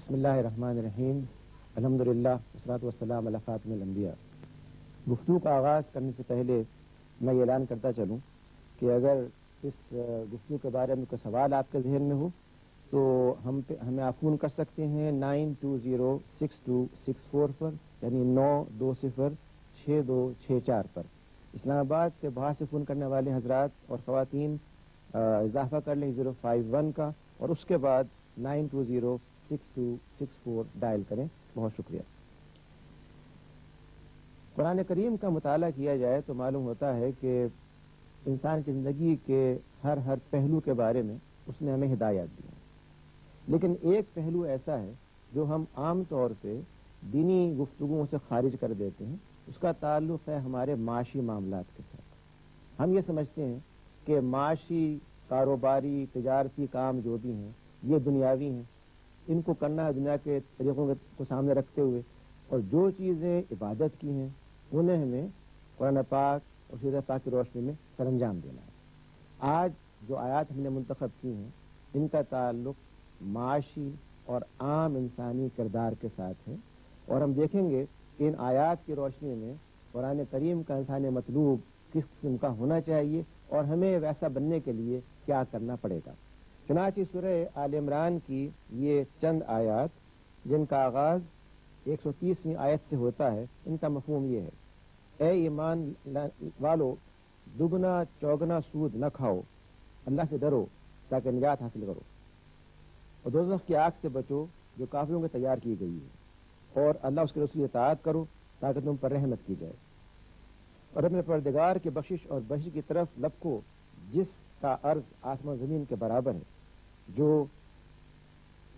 بسم اللہ الرحمن الرحیم، الحمدللہ والصلاۃ والسلام علی خاتم الانبیاء۔ گفتگو کا آغاز کرنے سے پہلے میں یہ اعلان کرتا چلوں کہ اگر اس گفتگو کے بارے میں کوئی سوال آپ کے ذہن میں ہو تو ہمیں آپ فون کر سکتے ہیں 92062624 پر، یعنی 9206264 پر۔ اسلام آباد سے باہر سے فون کرنے والے حضرات اور خواتین اضافہ کر لیں 051 کا، اور اس کے بعد 9206264 ڈائل کریں۔ بہت شکریہ۔ قرآن کریم کا مطالعہ کیا جائے تو معلوم ہوتا ہے کہ انسان کی زندگی کے ہر پہلو کے بارے میں اس نے ہمیں ہدایات دی ہیں، لیکن ایک پہلو ایسا ہے جو ہم عام طور پہ دینی گفتگوؤں سے خارج کر دیتے ہیں۔ اس کا تعلق ہے ہمارے معاشی معاملات کے ساتھ۔ ہم یہ سمجھتے ہیں کہ معاشی، کاروباری، تجارتی کام جو بھی ہیں یہ دنیاوی ہیں، ان کو کرنا ہے دنیا کے طریقوں کو سامنے رکھتے ہوئے، اور جو چیزیں عبادت کی ہیں انہیں ہمیں قرآن پاک اور سیرت پاک کی روشنی میں سر انجام دینا ہے۔ آج جو آیات ہم نے منتخب کی ہیں ان کا تعلق معاشی اور عام انسانی کردار کے ساتھ ہے، اور ہم دیکھیں گے کہ ان آیات کی روشنی میں قرآن کریم کا انسانی مطلوب کس قسم کا ہونا چاہیے اور ہمیں ویسا بننے کے لیے کیا کرنا پڑے گا۔ چنانچہ سورہ آل عمران کی یہ چند آیات جن کا آغاز 130ویں آیت سے ہوتا ہے، ان کا مفہوم یہ ہے: اے ایمان والو، دگنا چوگنا سود نہ کھاؤ، اللہ سے ڈرو تاکہ نجات حاصل کرو، اور دوزخ کی آگ سے بچو جو کافروں کے تیار کی گئی ہے، اور اللہ اس کے رسول اطاعت کرو تاکہ تم پر رحمت کی جائے، اور اپنے پروردگار کی بخشش اور بخشش کی طرف لپکو جس کا عرض آسمان زمین کے برابر ہے، جو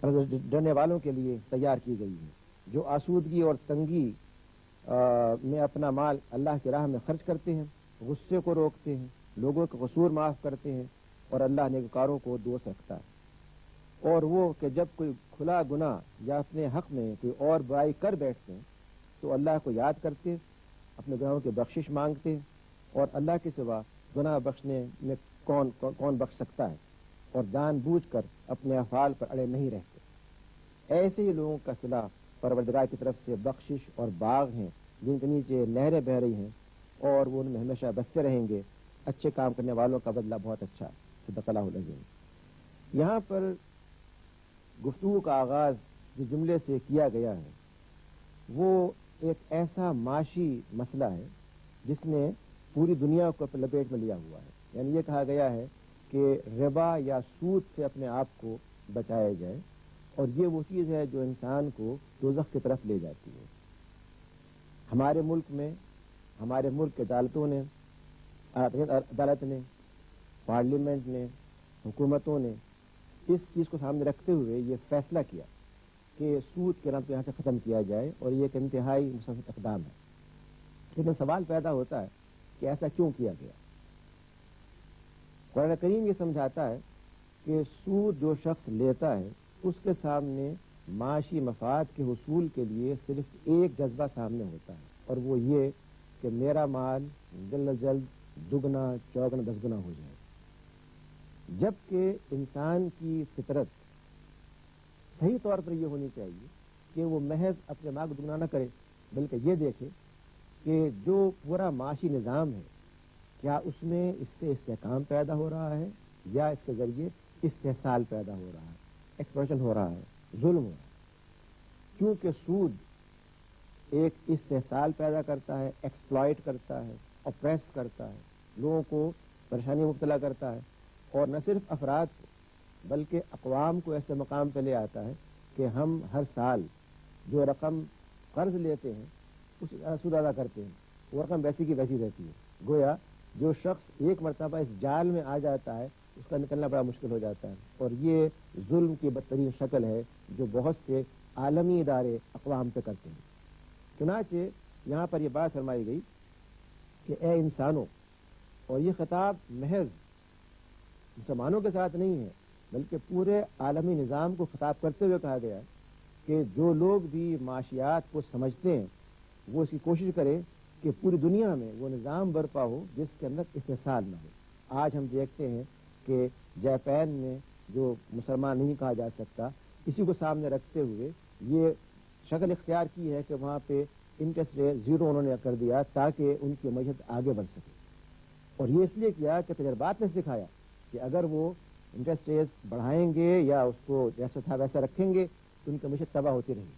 ڈرنے والوں کے لیے تیار کی گئی ہے، جو آسودگی اور تنگی میں اپنا مال اللہ کی راہ میں خرچ کرتے ہیں، غصے کو روکتے ہیں، لوگوں کے قصور معاف کرتے ہیں، اور اللہ نیکوکاروں کو دوست رکھتا ہے۔ اور وہ کہ جب کوئی کھلا گناہ یا اپنے حق میں کوئی اور برائی کر بیٹھتے ہیں تو اللہ کو یاد کرتے، اپنے گناہوں کی بخشش مانگتے، اور اللہ کے سوا گناہ بخشنے میں کون بخش سکتا ہے، اور جان بوجھ کر اپنے افعال پر اڑے نہیں رہتے۔ ایسے ہی لوگوں کا صلہ پروردگار کی طرف سے بخشش اور باغ ہیں جن کے نیچے نہریں بہہ رہی ہیں، اور وہ ان میں ہمیشہ بستے رہیں گے۔ اچھے کام کرنے والوں کا بدلہ بہت اچھا ہے۔ صدق اللہ العظیم۔ یہاں پر گفتگو کا آغاز جس جملے سے کیا گیا ہے وہ ایک ایسا معاشی مسئلہ ہے جس نے پوری دنیا کو اپنے لپیٹ میں لیا ہوا ہے۔ یعنی یہ کہا گیا ہے کہ ربا یا سود سے اپنے آپ کو بچایا جائے، اور یہ وہ چیز ہے جو انسان کو دوزخ کی طرف لے جاتی ہے۔ ہمارے ملک میں، ہمارے ملک کے عدالتوں نے، عدالت نے، پارلیمنٹ نے، حکومتوں نے اس چیز کو سامنے رکھتے ہوئے یہ فیصلہ کیا کہ سود کے رنگ کو یہاں سے ختم کیا جائے، اور یہ ایک انتہائی مسلسل اقدام ہے۔ لیکن سوال پیدا ہوتا ہے کہ ایسا کیوں کیا گیا؟ قرآن کریم یہ سمجھاتا ہے کہ سود جو شخص لیتا ہے اس کے سامنے معاشی مفاد کے حصول کے لیے صرف ایک جذبہ سامنے ہوتا ہے، اور وہ یہ کہ میرا مال جلد از جلد دگنا چوگنا 10 گنا ہو جائے، جبکہ انسان کی فطرت صحیح طور پر یہ ہونی چاہیے کہ وہ محض اپنے مال کو دگنا نہ کرے، بلکہ یہ دیکھے کہ جو پورا معاشی نظام ہے کیا اس میں اس سے استحکام پیدا ہو رہا ہے یا اس کے ذریعے استحصال پیدا ہو رہا ہے، ایکسپلویشن ہو رہا ہے، ظلم ہو رہا ہے۔ کیونکہ سود ایک استحصال پیدا کرتا ہے، ایکسپلائٹ کرتا ہے، اپریس کرتا ہے، لوگوں کو پریشانی مبتلا کرتا ہے، اور نہ صرف افراد کو بلکہ اقوام کو ایسے مقام پہ لے آتا ہے کہ ہم ہر سال جو رقم قرض لیتے ہیں اس سود ادا کرتے ہیں، وہ رقم ویسی کی ویسی رہتی ہے۔ گویا جو شخص ایک مرتبہ اس جال میں آ جاتا ہے اس کا نکلنا بڑا مشکل ہو جاتا ہے، اور یہ ظلم کی بدترین شکل ہے جو بہت سے عالمی ادارے اقوام پہ کرتے ہیں۔ چنانچہ یہاں پر یہ بات فرمائی گئی کہ اے انسانوں، اور یہ خطاب محض مسلمانوں کے ساتھ نہیں ہے بلکہ پورے عالمی نظام کو خطاب کرتے ہوئے کہا گیا کہ جو لوگ بھی معاشیات کو سمجھتے ہیں وہ اس کی کوشش کرے کہ پوری دنیا میں وہ نظام برپا ہو جس کے اندر استحصال نہ ہو۔ آج ہم دیکھتے ہیں کہ جاپان میں جو مسلمان نہیں کہا جا سکتا اسی کو سامنے رکھتے ہوئے یہ شکل اختیار کی ہے کہ وہاں پہ انٹرسٹ ریٹ 0 انہوں نے کر دیا تاکہ ان کی معیشت آگے بڑھ سکے. اور یہ اس لیے کیا کہ تجربات نے سکھایا کہ اگر وہ انٹرسٹ ریٹ بڑھائیں گے یا اس کو جیسا تھا ویسا رکھیں گے تو ان کی معیشت تباہ ہوتی رہے گی.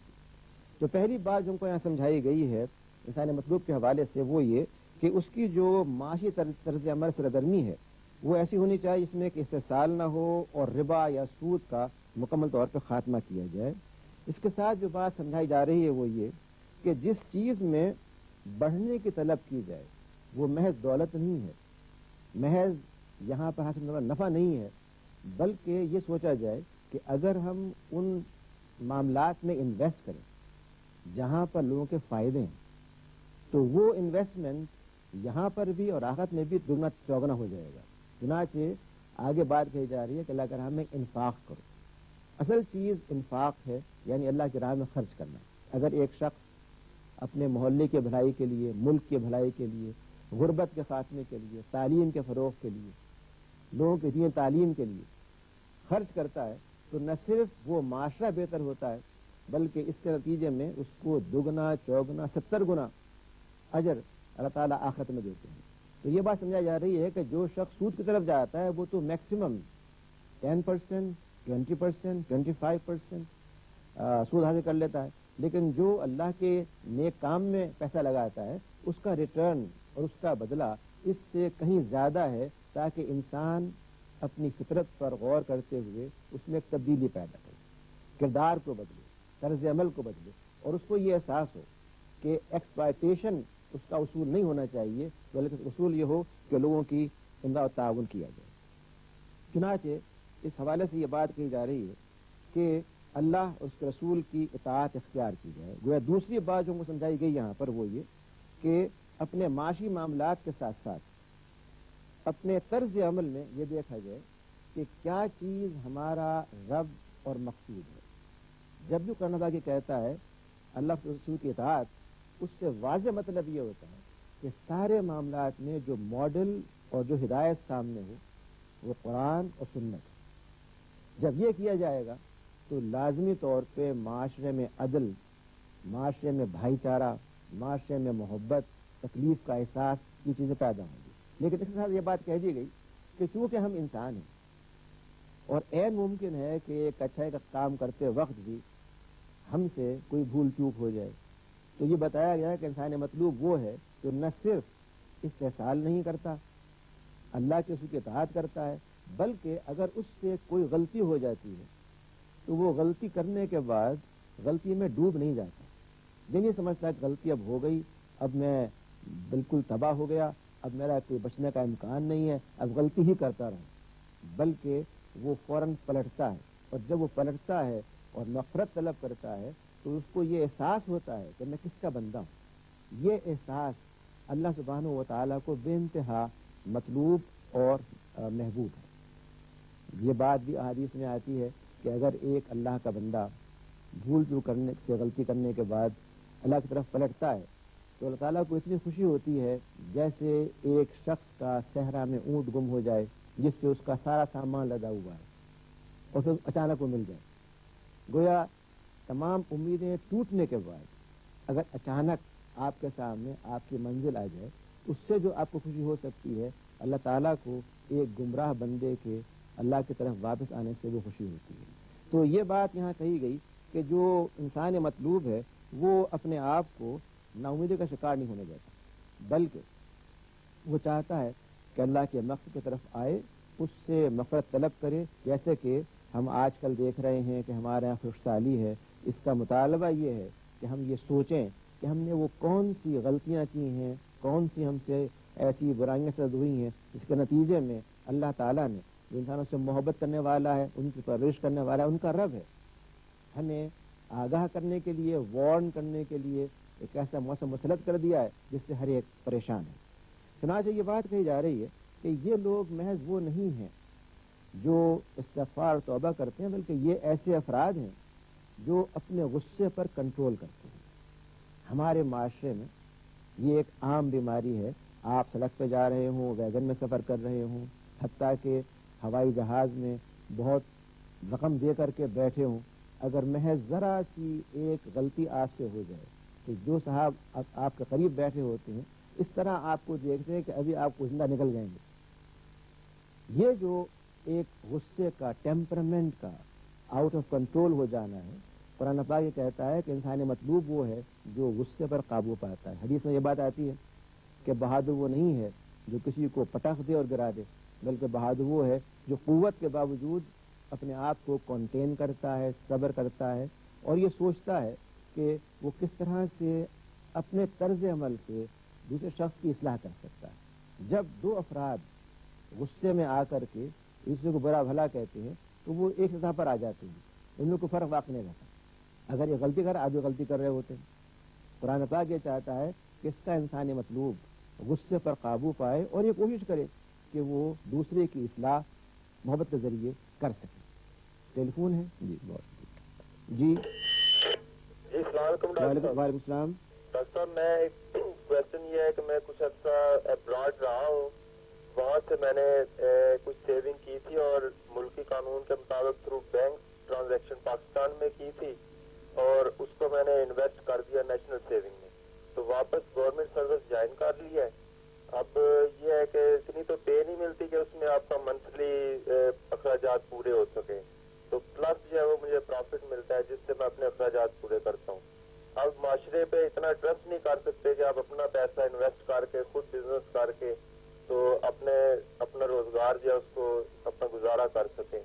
تو پہلی بات جو ان کو یہاں سمجھائی گئی ہے انسانی مطلوب کے حوالے سے وہ یہ کہ اس کی جو معاشی طرز عمل سرگرمی ہے وہ ایسی ہونی چاہیے جس میں کہ استحصال نہ ہو اور ربا یا سود کا مکمل طور پہ خاتمہ کیا جائے. اس کے ساتھ جو بات سمجھائی جا رہی ہے وہ یہ کہ جس چیز میں بڑھنے کی طلب کی جائے وہ محض دولت نہیں ہے, محض یہاں پر حاصل نفع نہیں ہے, بلکہ یہ سوچا جائے کہ اگر ہم ان معاملات میں انویسٹ کریں جہاں پر لوگوں کے فائدے ہیں تو وہ انویسٹمنٹ یہاں پر بھی اور آخرت میں بھی دگنا چوگنا ہو جائے گا. چنانچہ آگے بات کہی جا رہی ہے کہ اللہ کے راہ میں انفاق کرو. اصل چیز انفاق ہے, یعنی اللہ کی راہ میں خرچ کرنا. اگر ایک شخص اپنے محلے کے بھلائی کے لیے, ملک کے بھلائی کے لیے, غربت کے خاتمے کے لیے, تعلیم کے فروغ کے لیے, لوگوں کے دین تعلیم کے لیے خرچ کرتا ہے تو نہ صرف وہ معاشرہ بہتر ہوتا ہے بلکہ اس کے نتیجے میں اس کو دگنا چوگنا 70 گنا اجر اللہ تعالیٰ آخرت میں دیتے ہیں. تو یہ بات سمجھائی جا رہی ہے کہ جو شخص سود کی طرف جاتا ہے وہ تو میکسیمم 10%, 20%, 25% سود حاصل کر لیتا ہے, لیکن جو اللہ کے نیک کام میں پیسہ لگاتا ہے اس کا ریٹرن اور اس کا بدلہ اس سے کہیں زیادہ ہے, تاکہ انسان اپنی فطرت پر غور کرتے ہوئے اس میں ایک تبدیلی پیدا کرے, کردار کو بدلے, طرز عمل کو بدلے, اور اس کو یہ احساس ہو کہ ایکسپلائٹیشن اس کا اصول نہیں ہونا چاہیے بلکہ اصول یہ ہو کہ لوگوں کی امداد و تعاون کیا جائے. چنانچہ اس حوالے سے یہ بات کہی جا رہی ہے کہ اللہ اور اس کے رسول کی اطاعت اختیار کی جائے. گویا دوسری بات جو سمجھائی گئی یہاں پر وہ یہ کہ اپنے معاشی معاملات کے ساتھ ساتھ اپنے طرز عمل میں یہ دیکھا جائے کہ کیا چیز ہمارا رب اور مقصود ہے. جب جو کرنا باقی کہتا ہے اللہ کے رسول کی اطاعت, اس سے واضح مطلب یہ ہوتا ہے کہ سارے معاملات میں جو ماڈل اور جو ہدایت سامنے ہو وہ قرآن اور سنت ہے. جب یہ کیا جائے گا تو لازمی طور پہ معاشرے میں عدل, معاشرے میں بھائی چارہ, معاشرے میں محبت, تکلیف کا احساس, یہ چیزیں پیدا ہوں گی. لیکن اس کے ساتھ یہ بات کہہ دی گئی کہ چونکہ ہم انسان ہیں اور عین ممکن ہے کہ ایک اچھائی کا کام کرتے وقت بھی ہم سے کوئی بھول چوک ہو جائے, تو یہ بتایا گیا کہ انسانی مطلوب وہ ہے جو نہ صرف استحصال نہیں کرتا, اللہ کے رسول کی اطاعت کرتا ہے, بلکہ اگر اس سے کوئی غلطی ہو جاتی ہے تو وہ غلطی کرنے کے بعد غلطی میں ڈوب نہیں جاتا. یہ نہیں سمجھتا کہ غلطی اب ہو گئی, اب میں بالکل تباہ ہو گیا, اب میرا کوئی بچنے کا امکان نہیں ہے, اب غلطی ہی کرتا رہا, بلکہ وہ فوراً پلٹتا ہے. اور جب وہ پلٹتا ہے اور نفرت طلب کرتا ہے تو اس کو یہ احساس ہوتا ہے کہ میں کس کا بندہ ہوں. یہ احساس اللہ سبحانہ و تعالیٰ کو بے انتہا مطلوب اور محبوب ہے. یہ بات بھی احادیث میں آتی ہے کہ اگر ایک اللہ کا بندہ بھول چوک کرنے سے غلطی کرنے کے بعد اللہ کی طرف پلٹتا ہے تو اللہ تعالیٰ کو اتنی خوشی ہوتی ہے جیسے ایک شخص کا صحرا میں اونٹ گم ہو جائے جس پہ اس کا سارا سامان لدا ہوا ہے اور پھر اچانک وہ مل جائے. گویا تمام امیدیں ٹوٹنے کے بعد اگر اچانک آپ کے سامنے آپ کی منزل آ جائے, اس سے جو آپ کو خوشی ہو سکتی ہے اللہ تعالیٰ کو ایک گمراہ بندے کے اللہ کی طرف واپس آنے سے وہ خوشی ہوتی ہے. تو یہ بات یہاں کہی گئی کہ جو انسان مطلوب ہے وہ اپنے آپ کو نا امیدی کا شکار نہیں ہونے دیتا, بلکہ وہ چاہتا ہے کہ اللہ کے مقصد کی طرف آئے, اس سے مغفرت طلب کرے. جیسے کہ ہم آج کل دیکھ رہے ہیں کہ ہمارے یہاں خشکسالی ہے, اس کا مطالبہ یہ ہے کہ ہم یہ سوچیں کہ ہم نے وہ کون سی غلطیاں کی ہیں, کون سی ہم سے ایسی برائیاں سرد ہوئی ہیں جس کے نتیجے میں اللہ تعالیٰ نے جو انسانوں سے محبت کرنے والا ہے, ان کی پرورش کرنے والا ہے, ان کا رب ہے, ہمیں آگاہ کرنے کے لیے, وارن کرنے کے لیے ایک ایسا موسم مسلط کر دیا ہے جس سے ہر ایک پریشان ہے. چنانچہ یہ بات کہی جا رہی ہے کہ یہ لوگ محض وہ نہیں ہیں جو استغفار توبہ کرتے ہیں, بلکہ یہ ایسے افراد ہیں جو اپنے غصے پر کنٹرول کرتے ہیں. ہمارے معاشرے میں یہ ایک عام بیماری ہے. آپ سڑک پہ جا رہے ہوں, ویگن میں سفر کر رہے ہوں, حتیٰ کہ ہوائی جہاز میں بہت رقم دے کر کے بیٹھے ہوں, اگر محض ذرا سی ایک غلطی آپ سے ہو جائے تو جو صاحب آپ کے قریب بیٹھے ہوتے ہیں اس طرح آپ کو دیکھتے ہیں کہ ابھی آپ کو زندہ نکل جائیں گے۔ یہ جو ایک غصے کا، ٹیمپرمنٹ کا آؤٹ آف کنٹرول ہو جانا ہے، قرآن پاک یہ کہتا ہے کہ انسانی مطلوب وہ ہے جو غصے پر قابو پاتا ہے۔ حدیث میں یہ بات آتی ہے کہ بہادر وہ نہیں ہے جو کسی کو پٹخ دے اور گرا دے، بلکہ بہادر وہ ہے جو قوت کے باوجود اپنے آپ کو کنٹین کرتا ہے، صبر کرتا ہے، اور یہ سوچتا ہے کہ وہ کس طرح سے اپنے طرز عمل سے دوسرے شخص کی اصلاح کر سکتا ہے۔ جب دو افراد غصے میں آ کر کے دوسرے کو برا بھلا کہتے ہیں تو وہ ایک سطح پر آ جاتے ہیں، ان میں کوئی فرق واقع نہیں رہتا۔ اگر یہ غلطی کر آپ بھی غلطی کر رہے ہوتے ہیں۔ قرآن پاک یہ چاہتا ہے کہ اس کا انسانی مطلوب غصے پر قابو پائے اور یہ کوشش کرے کہ وہ دوسرے کی اصلاح محبت کے ذریعے کر سکے۔ ٹیلی فون ہے جی، بہت شکریہ جی۔ السلام علیکم ڈاکٹر صاحب۔ وعلیکم السلام۔ ڈاکٹر صاحب میں ایک کوشچن یہ ہے کہ میں کچھ عرصہ ابراڈ رہا ہوں، وہاں سے میں نے کچھ سیونگ کی تھی اور ملکی قانون کے مطابق تھرو بینک ٹرانزیکشن پاکستان میں کی تھی اور اس کو میں نے انویسٹ کر دیا نیشنل سیونگ میں، تو واپس گورنمنٹ سروس جوائن کر لی ہے۔ اب یہ ہے کہ اتنی تو پے نہیں ملتی کہ اس میں آپ کا منتھلی اخراجات پورے ہو سکے، تو پلس جو ہے وہ مجھے پروفٹ ملتا ہے جس سے میں اپنے اخراجات پورے کرتا ہوں۔ اب معاشرے پہ اتنا ٹرسٹ نہیں کر سکتے کہ آپ اپنا پیسہ انویسٹ کر کے خود بزنس کر کے تو اپنا روزگار جو ہے اس کو اپنا گزارا کر سکیں،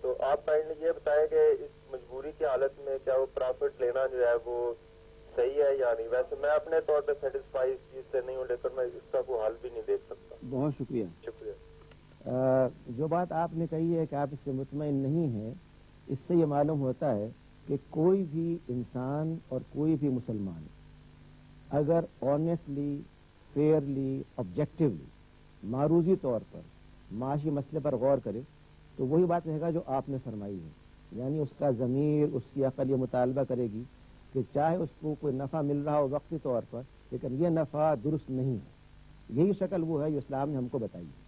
تو آپ کائنڈلی یہ بتائیں کہ اس مجبوری کی حالت میں کیا وہ پروفٹ لینا جو ہے وہ صحیح ہے یا نہیں؟ ویسے میں اپنے طور پہ سیٹسفائی اس چیز سے نہیں ہوں، لیکن میں اس کا کوئی حل بھی نہیں دیکھ سکتا۔ بہت شکریہ۔ جو بات آپ نے کہی ہے کہ آپ اس سے مطمئن نہیں ہیں، اس سے یہ معلوم ہوتا ہے کہ کوئی بھی انسان اور کوئی بھی مسلمان اگر آنیسٹلی، فیئرلی، آبجیکٹیولی، معروضی طور پر معاشی مسئلے پر غور کرے تو وہی بات رہے گا جو آپ نے فرمائی ہے، یعنی اس کا ضمیر، اس کی عقل یہ مطالبہ کرے گی کہ چاہے اس کو کوئی نفع مل رہا ہو وقتی طور پر، لیکن یہ نفع درست نہیں ہے۔ یہی شکل وہ ہے جو اسلام نے ہم کو بتائی ہے۔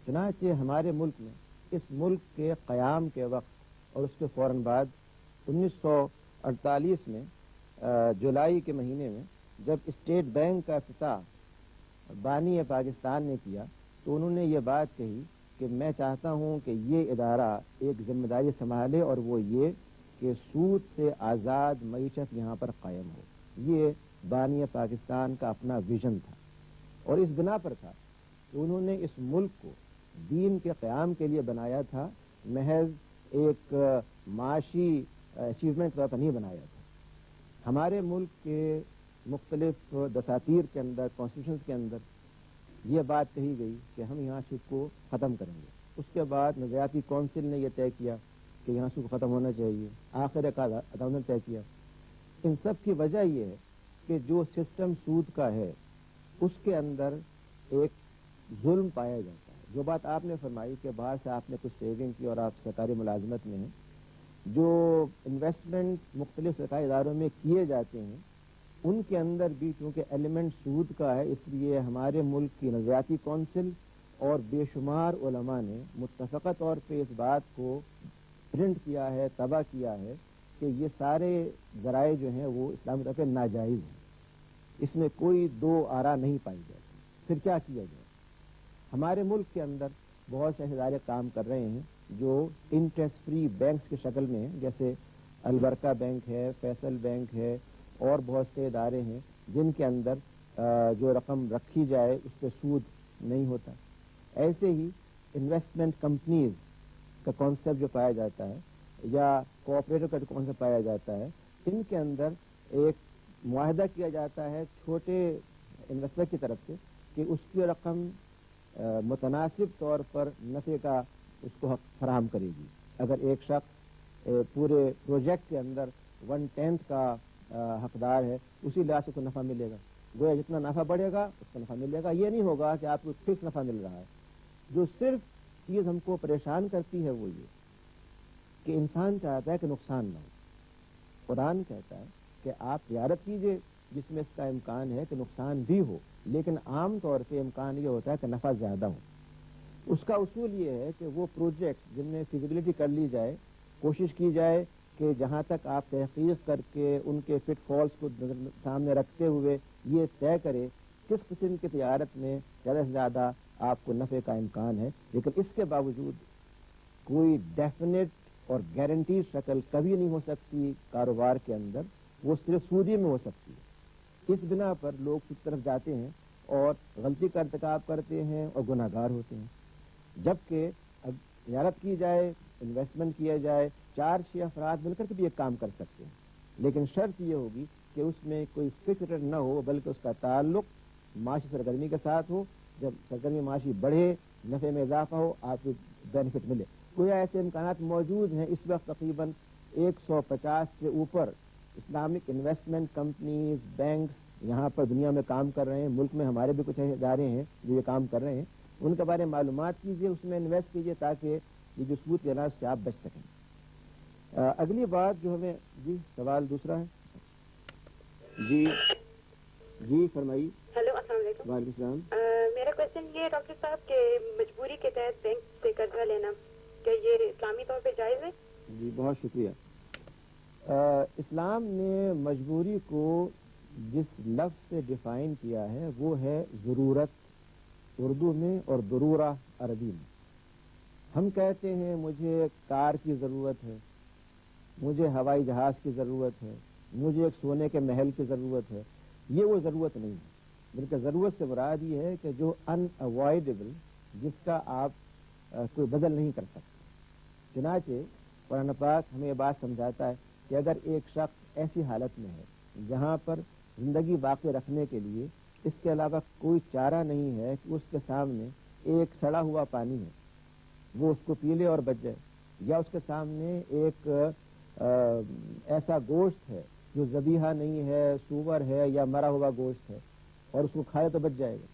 چنانچہ ہمارے ملک میں اس ملک کے قیام کے وقت اور اس کے فوراً بعد 1948 میں جولائی کے مہینے میں جب اسٹیٹ بینک کا افتتاح بانی پاکستان نے کیا تو انہوں نے یہ بات کہی کہ میں چاہتا ہوں کہ یہ ادارہ ایک ذمہ داری سنبھالے، اور وہ یہ کہ سود سے آزاد معیشت یہاں پر قائم ہو۔ یہ بانی پاکستان کا اپنا ویژن تھا، اور اس بنا پر تھا کہ انہوں نے اس ملک کو دین کے قیام کے لیے بنایا تھا، محض ایک معاشی اچیومنٹ پر نہیں بنایا تھا۔ ہمارے ملک کے مختلف دساتیر کے اندر، کانسٹیٹیوشنز کے اندر یہ بات کہی گئی کہ ہم یہاں سود کو ختم کریں گے۔ اس کے بعد نظریاتی کونسل نے یہ طے کیا کہ یہاں سود ختم ہونا چاہیے، آخر کار عدالت نے طے کیا۔ ان سب کی وجہ یہ ہے کہ جو سسٹم سود کا ہے اس کے اندر ایک ظلم پایا جاتا ہے۔ جو بات آپ نے فرمائی کہ باہر سے آپ نے کچھ سیونگ کی اور آپ سرکاری ملازمت میں ہیں، جو انویسٹمنٹ مختلف سرکاری اداروں میں کیے جاتے ہیں ان کے اندر بھی چونکہ ایلیمنٹ سود کا ہے، اس لیے ہمارے ملک کی نظریاتی کونسل اور بے شمار علماء نے متفقہ طور پہ اس بات کو پرنٹ کیا ہے، طبع کیا ہے کہ یہ سارے ذرائع جو ہیں وہ اسلامی طور پہ ناجائز ہیں، اس میں کوئی دو آرا نہیں پائی جاتی۔ پھر کیا کیا جائے؟ ہمارے ملک کے اندر بہت سے ایسے ادارے کام کر رہے ہیں جو انٹرسٹ فری بینکس کی شکل میں ہیں، جیسے البرکہ بینک ہے، فیصل بینک ہے، اور بہت سے ادارے ہیں جن کے اندر جو رقم رکھی جائے اس پہ سود نہیں ہوتا۔ ایسے ہی انویسٹمنٹ کمپنیز کا کانسیپٹ جو پایا جاتا ہے یا کوآپریٹو کا جو کانسیپٹ پایا جاتا ہے، ان کے اندر ایک معاہدہ کیا جاتا ہے چھوٹے انویسٹر کی طرف سے کہ اس کی رقم متناسب طور پر نفع کا اس کو حق فراہم کرے گی۔ اگر ایک شخص پورے پروجیکٹ کے اندر 1/10 کا حقدار ہے، اسی لحاظ سے کو نفع ملے گا، گویا جتنا نفع بڑھے گا اس کو نفع ملے گا۔ یہ نہیں ہوگا کہ آپ کو فکس نفع مل رہا ہے۔ جو صرف چیز ہم کو پریشان کرتی ہے وہ یہ کہ انسان چاہتا ہے کہ نقصان نہ ہو۔ قرآن کہتا ہے کہ آپ تجارت کیجئے جس میں اس کا امکان ہے کہ نقصان بھی ہو، لیکن عام طور پہ امکان یہ ہوتا ہے کہ نفع زیادہ ہو۔ اس کا اصول یہ ہے کہ وہ پروجیکٹس جن میں فیزیبلٹی کر لی جائے، کوشش کی جائے کہ جہاں تک آپ تحقیق کر کے ان کے فٹ فالس کو سامنے رکھتے ہوئے یہ طے کرے کس قسم کی تجارت میں زیادہ سے زیادہ آپ کو نفع کا امکان ہے، لیکن اس کے باوجود کوئی ڈیفینیٹ اور گارنٹی شکل کبھی نہیں ہو سکتی کاروبار کے اندر، وہ صرف سودی میں ہو سکتی ہے۔ اس بنا پر لوگ اس طرف جاتے ہیں اور غلطی کا ارتکاب کرتے ہیں اور گناہ گار ہوتے ہیں، جبکہ اب تجارت کی جائے، انویسٹمنٹ کیا جائے، 4-6 افراد مل کر کے بھی ایک کام کر سکتے ہیں، لیکن شرط یہ ہوگی کہ اس میں کوئی فکر نہ ہو، بلکہ اس کا تعلق معاشی سرگرمی کے ساتھ ہو۔ جب سرگرمی معاشی بڑھے، نفع میں اضافہ ہو، آپ کو بینیفٹ ملے۔ کوئی ایسے امکانات موجود ہیں، اس وقت تقریباً 150 سے اوپر اسلامک انویسٹمنٹ کمپنیز، بینکس یہاں پر دنیا میں کام کر رہے ہیں، ملک میں ہمارے بھی کچھ ایسے ادارے ہیں جو یہ کام کر رہے ہیں، ان کے بارے میں معلومات کیجیے، اس میں انویسٹ کیجیے تاکہ یہ جو سود کے علاج سے آپ بچ سکیں۔ اگلی بات جو ہمیں، جی سوال دوسرا ہے، جی فرمائیے۔ ہیلو، السلام علیکم۔ وعلیکم السلام۔ میرا کوشچن یہ ہے ڈاکٹر صاحب کہ مجبوری کے تحت بینک سے قرضہ لینا کیا یہ اسلامی طور پہ جائز ہے؟ جی بہت شکریہ۔ اسلام نے مجبوری کو جس لفظ سے ڈیفائن کیا ہے وہ ہے ضرورت اردو میں اور ضرورہ عربی میں۔ ہم کہتے ہیں مجھے کار کی ضرورت ہے، مجھے ہوائی جہاز کی ضرورت ہے، مجھے ایک سونے کے محل کی ضرورت ہے، یہ وہ ضرورت نہیں ہے، بلکہ ضرورت سے مراد یہ ہے کہ جو ان اوائڈیبل، جس کا آپ کوئی بدل نہیں کر سکتے۔ چنانچہ قرآن پاک ہمیں یہ بات سمجھاتا ہے کہ اگر ایک شخص ایسی حالت میں ہے جہاں پر زندگی باقی رکھنے کے لیے اس کے علاوہ کوئی چارہ نہیں ہے کہ اس کے سامنے ایک سڑا ہوا پانی ہے، وہ اس کو پی لے اور بچ جائے، یا اس کے سامنے ایک ایسا گوشت ہے جو ذبیحہ نہیں ہے، سور ہے یا مرا ہوا گوشت ہے، اور اس کو کھائے تو بچ جائے گا،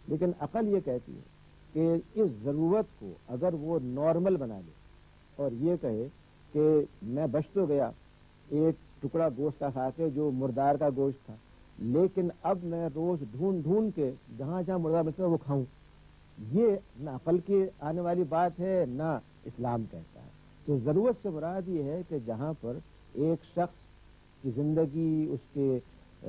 لیکن عقل یہ کہتی ہے کہ اس ضرورت کو اگر وہ نارمل بنا لے اور یہ کہے کہ میں بچ تو گیا ایک ٹکڑا گوشت کا کھا کے جو مردار کا گوشت تھا، لیکن اب میں روز ڈھونڈ ڈھونڈ کے جہاں جہاں مردار بچتا ہے وہ کھاؤں، یہ نہ عقل کی آنے والی بات ہے نہ اسلام کہتا ہے۔ تو ضرورت سے مراد یہ ہے کہ جہاں پر ایک شخص کی زندگی، اس کے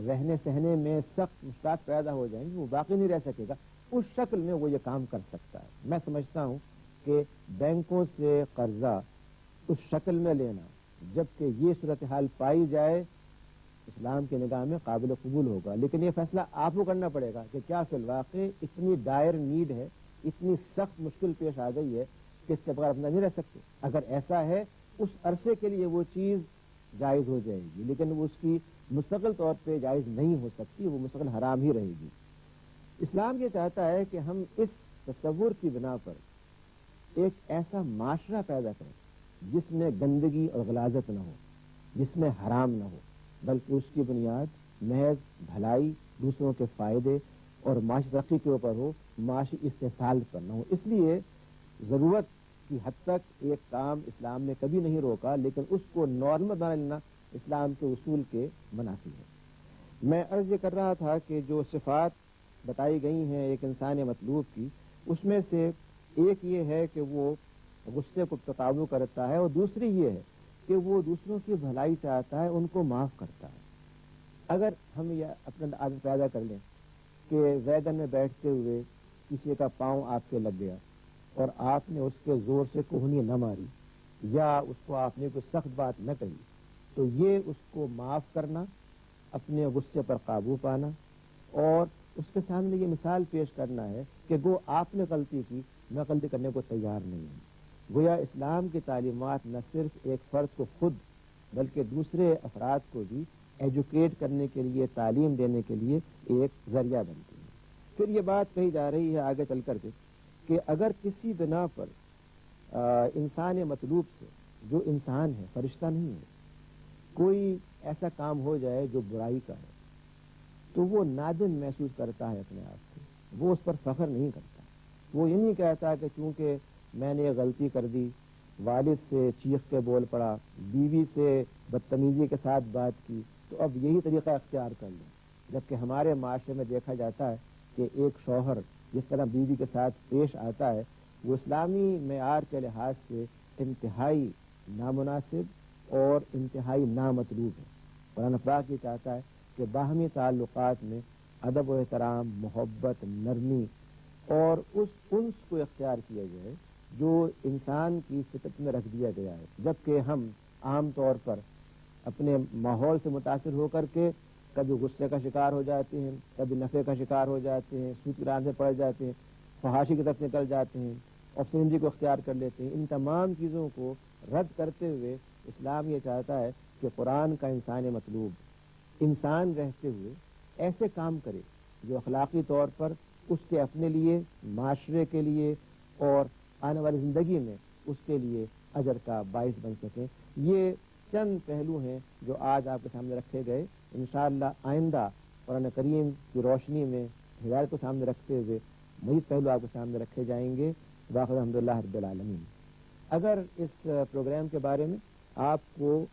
رہنے سہنے میں سخت مشکلات پیدا ہو جائیں گی، وہ باقی نہیں رہ سکے گا، اس شکل میں وہ یہ کام کر سکتا ہے۔ میں سمجھتا ہوں کہ بینکوں سے قرضہ اس شکل میں لینا، جبکہ یہ صورتحال پائی جائے، اسلام کی نگاہ میں قابل قبول ہوگا، لیکن یہ فیصلہ آپ کو کرنا پڑے گا کہ کیا فی الواقع اتنی ڈائر نیڈ ہے، اتنی سخت مشکل پیش آ گئی ہے کہ اس کے بغیر اپنا نہیں رہ سکتے۔ اگر ایسا ہے اس عرصے کے لیے وہ چیز جائز ہو جائے گی، لیکن وہ اس کی مستقل طور پہ جائز نہیں ہو سکتی، وہ مستقل حرام ہی رہے گی۔ اسلام یہ چاہتا ہے کہ ہم اس تصور کی بنا پر ایک ایسا معاشرہ پیدا کریں جس میں گندگی اور غلاظت نہ ہو، جس میں حرام نہ ہو، بلکہ اس کی بنیاد محض بھلائی، دوسروں کے فائدے اور معاشی ترقی کے اوپر ہو، معاشی استحصال پر نہ ہو۔ اس لیے ضرورت کی حد تک ایک کام اسلام نے کبھی نہیں روکا، لیکن اس کو نارمل بنا لینا اسلام کے اصول کے منافی ہے۔ میں عرض یہ کر رہا تھا کہ جو صفات بتائی گئی ہیں ایک انسان مطلوب کی، اس میں سے ایک یہ ہے کہ وہ غصے کو قابو کرتا ہے، اور دوسری یہ ہے کہ وہ دوسروں کی بھلائی چاہتا ہے، ان کو معاف کرتا ہے۔ اگر ہم یہ اپنے عادت پیدا کر لیں کہ ویگن میں بیٹھتے ہوئے کسی کا پاؤں آپ کے لگ گیا اور آپ نے اس کے زور سے کوہنی نہ ماری یا اس کو آپ نے کوئی سخت بات نہ کہی، تو یہ اس کو معاف کرنا، اپنے غصے پر قابو پانا اور اس کے سامنے یہ مثال پیش کرنا ہے کہ گو آپ نے غلطی کی، میں غلطی کرنے کو تیار نہیں ہوں۔ گویا اسلام کی تعلیمات نہ صرف ایک فرد کو خود بلکہ دوسرے افراد کو بھی ایجوکیٹ کرنے کے لیے، تعلیم دینے کے لیے ایک ذریعہ بنتی ہے۔ پھر یہ بات کہی جا رہی ہے آگے چل کر کے کہ اگر کسی بنا پر انسان مطلوب سے، جو انسان ہے، فرشتہ نہیں ہے، کوئی ایسا کام ہو جائے جو برائی کا ہے، تو وہ نادم محسوس کرتا ہے اپنے آپ کو، وہ اس پر فخر نہیں کرتا، وہ یہ نہیں کہتا کہ چونکہ میں نے غلطی کر دی، والد سے چیخ کے بول پڑا، بیوی سے بدتمیزی کے ساتھ بات کی، تو اب یہی طریقہ اختیار کر لوں۔ جبکہ ہمارے معاشرے میں دیکھا جاتا ہے کہ ایک شوہر جس طرح بیوی کے ساتھ پیش آتا ہے وہ اسلامی معیار کے لحاظ سے انتہائی نامناسب اور انتہائی نامطلوب ہے۔ قرآن پاک یہ چاہتا ہے کہ باہمی تعلقات میں ادب و احترام، محبت، نرمی اور اس انس کو اختیار کیا جائے جو انسان کی فطرت میں رکھ دیا گیا ہے، جبکہ ہم عام طور پر اپنے ماحول سے متاثر ہو کر کے کبھی غصے کا شکار ہو جاتے ہیں، کبھی نفع کا شکار ہو جاتے ہیں، سود کی راہ میں پڑ جاتے ہیں، فحاشی کی طرف نکل جاتے ہیں، افسرنجی کو اختیار کر لیتے ہیں۔ ان تمام چیزوں کو رد کرتے ہوئے اسلام یہ چاہتا ہے کہ قرآن کا انسان مطلوب انسان رہتے ہوئے ایسے کام کرے جو اخلاقی طور پر اس کے اپنے لیے، معاشرے کے لیے اور آنے والی زندگی میں اس کے لیے اجر کا باعث بن سکیں۔ یہ چند پہلو ہیں جو آج آپ کے سامنے رکھے گئے۔ انشاءاللہ آئندہ قرآن کریم کی روشنی میں ہدایت کو سامنے رکھتے ہوئے مزید پہلو آپ کے سامنے رکھے جائیں گے۔ واخر الحمدللہ رب العالمین۔ اگر اس پروگرام کے بارے میں آپ کو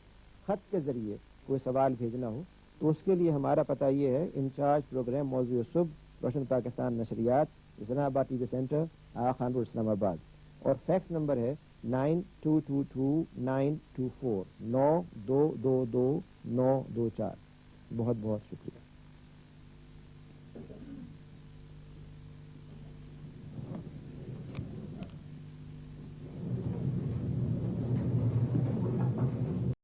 خط کے ذریعے کوئی سوال بھیجنا ہو تو اس کے لیے ہمارا پتہ یہ ہے: انچارج پروگرام موضوع صبح، روشن پاکستان نشریات، اسلام آباد ٹی وی سینٹر، آغا خان روڈ، اسلام آباد، اور فیکس نمبر ہے 9222 924 9222 924۔ بہت بہت شکریہ۔